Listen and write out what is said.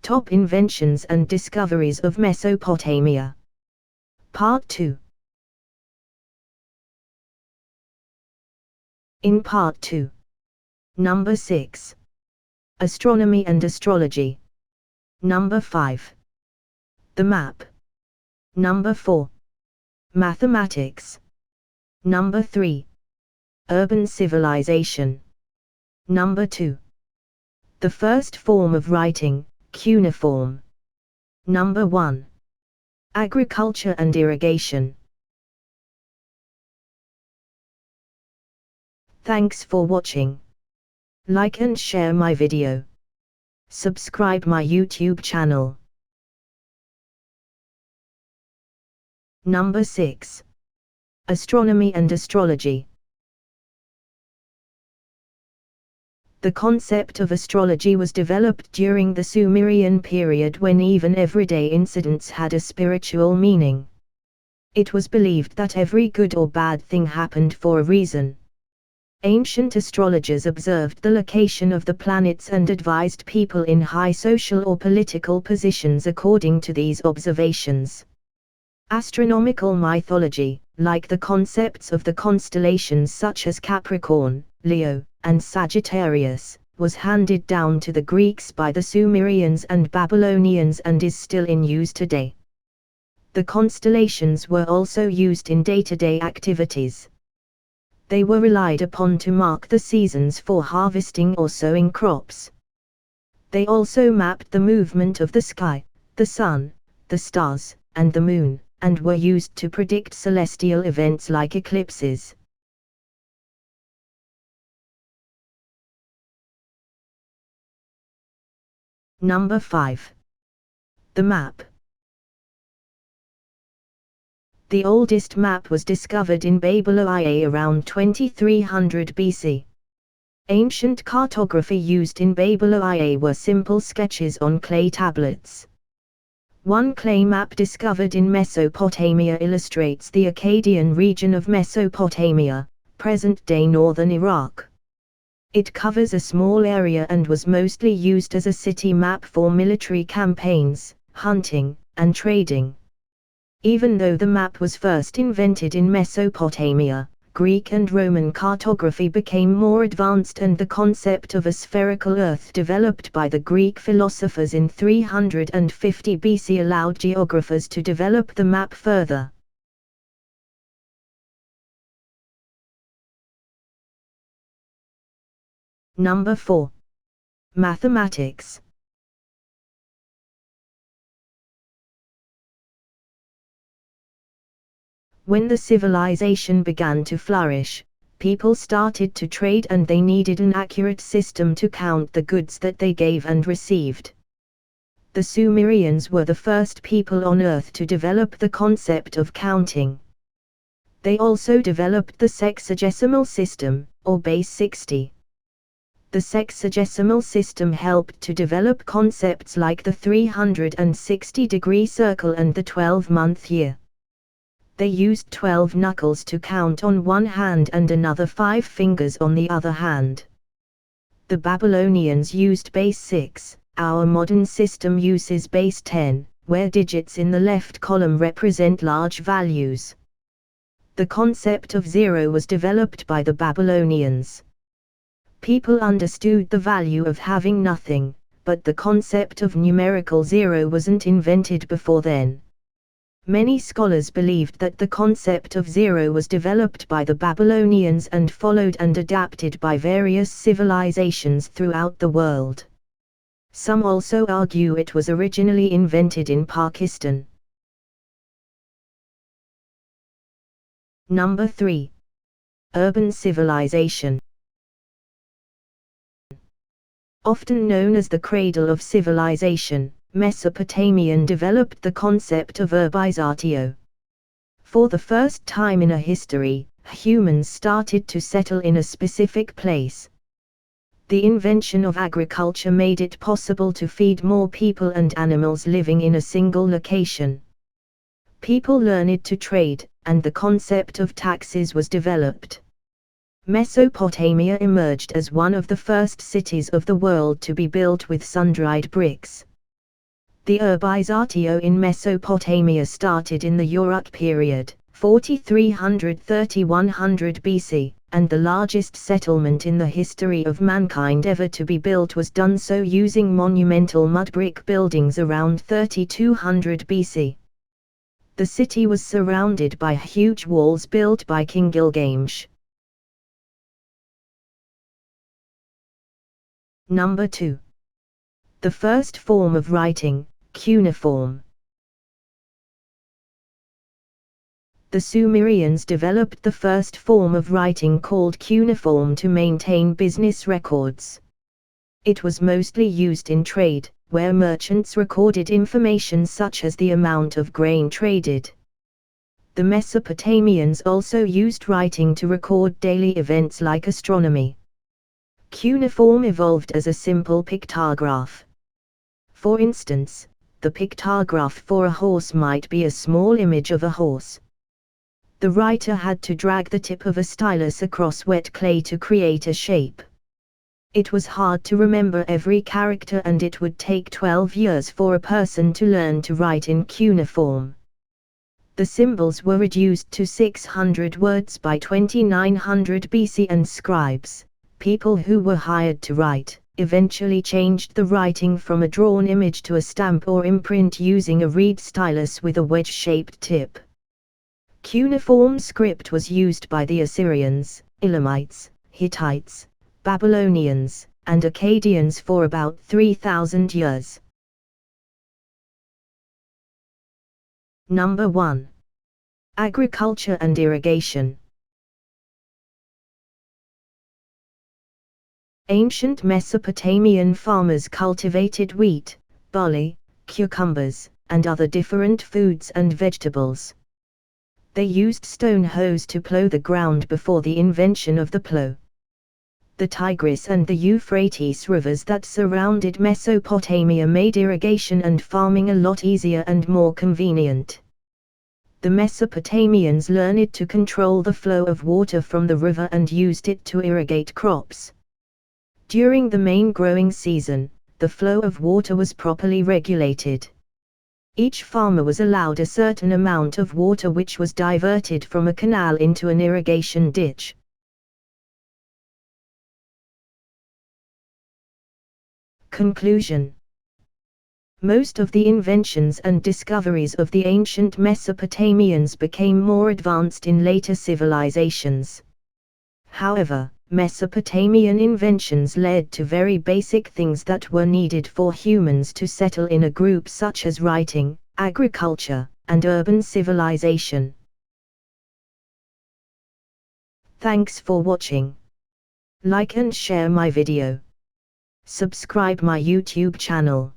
Top Inventions and Discoveries of Mesopotamia. Part 2. In Part 2. Number 6. Astronomy and Astrology. Number 5. The Map. Number 4. Mathematics. Number 3. Urban Civilization. Number 2. The first form of writing, Cuneiform. Number 1. Agriculture and Irrigation. Thanks for watching. Like and share my video. Subscribe my YouTube channel. Number 6. Astronomy and Astrology. The concept of astrology was developed during the Sumerian period when even everyday incidents had a spiritual meaning. It was believed that every good or bad thing happened for a reason. Ancient astrologers observed the location of the planets and advised people in high social or political positions according to these observations. Astronomical mythology, like the concepts of the constellations such as Capricorn, Leo, and Sagittarius, was handed down to the Greeks by the Sumerians and Babylonians and is still in use today. The constellations were also used in day-to-day activities. They were relied upon to mark the seasons for harvesting or sowing crops. They also mapped the movement of the sky, the sun, the stars, and the moon, and were used to predict celestial events like eclipses. Number 5. The Map. The oldest map was discovered in Babylonia around 2300 BC. Ancient cartography used in Babylonia were simple sketches on clay tablets. One clay map discovered in Mesopotamia illustrates the Akkadian region of Mesopotamia, present-day northern Iraq. It covers a small area and was mostly used as a city map for military campaigns, hunting, and trading. Even though the map was first invented in Mesopotamia, Greek and Roman cartography became more advanced and the concept of a spherical Earth developed by the Greek philosophers in 350 BC allowed geographers to develop the map further. Number 4. Mathematics. When the civilization began to flourish, people started to trade and they needed an accurate system to count the goods that they gave and received. The Sumerians were the first people on Earth to develop the concept of counting. They also developed the sexagesimal system, or base 60. The sexagesimal system helped to develop concepts like the 360-degree circle and the 12-month year. They used 12 knuckles to count on one hand and another 5 fingers on the other hand. The Babylonians used base 6, our modern system uses base 10, where digits in the left column represent large values. The concept of zero was developed by the Babylonians. People understood the value of having nothing, but the concept of numerical zero wasn't invented before then. Many scholars believed that the concept of zero was developed by the Babylonians and followed and adapted by various civilizations throughout the world. Some also argue it was originally invented in Pakistan. Number 3. Urban Civilization. Often known as the cradle of civilization, Mesopotamian developed the concept of urbanizatio. For the first time in a history, humans started to settle in a specific place. The invention of agriculture made it possible to feed more people and animals living in a single location. People learned to trade, and the concept of taxes was developed. Mesopotamia emerged as one of the first cities of the world to be built with sun-dried bricks. The urbanizatio in Mesopotamia started in the Uruk period, 4300–3100 BC, and the largest settlement in the history of mankind ever to be built was done so using monumental mud brick buildings around 3200 BC. The city was surrounded by huge walls built by King Gilgamesh. Number 2. The first form of writing, cuneiform. The Sumerians developed the first form of writing called cuneiform to maintain business records. It was mostly used in trade, where merchants recorded information such as the amount of grain traded. The Mesopotamians also used writing to record daily events like astronomy. Cuneiform evolved as a simple pictograph. For instance, the pictograph for a horse might be a small image of a horse. The writer had to drag the tip of a stylus across wet clay to create a shape. It was hard to remember every character, and it would take 12 years for a person to learn to write in cuneiform. The symbols were reduced to 600 words by 2900 BC, and scribes, people who were hired to write, eventually changed the writing from a drawn image to a stamp or imprint using a reed stylus with a wedge-shaped tip. Cuneiform script was used by the Assyrians, Elamites, Hittites, Babylonians, and Akkadians for about 3,000 years. Number 1. Agriculture and irrigation. Ancient Mesopotamian farmers cultivated wheat, barley, cucumbers, and other different foods and vegetables. They used stone hoes to plow the ground before the invention of the plow. The Tigris and the Euphrates rivers that surrounded Mesopotamia made irrigation and farming a lot easier and more convenient. The Mesopotamians learned to control the flow of water from the river and used it to irrigate crops. During the main growing season, the flow of water was properly regulated. Each farmer was allowed a certain amount of water which was diverted from a canal into an irrigation ditch. Conclusion. Most of the inventions and discoveries of the ancient Mesopotamians became more advanced in later civilizations. However, Mesopotamian inventions led to very basic things that were needed for humans to settle in a group, such as writing, agriculture, and urban civilization. Thanks for watching. Like and share my video. Subscribe my YouTube channel.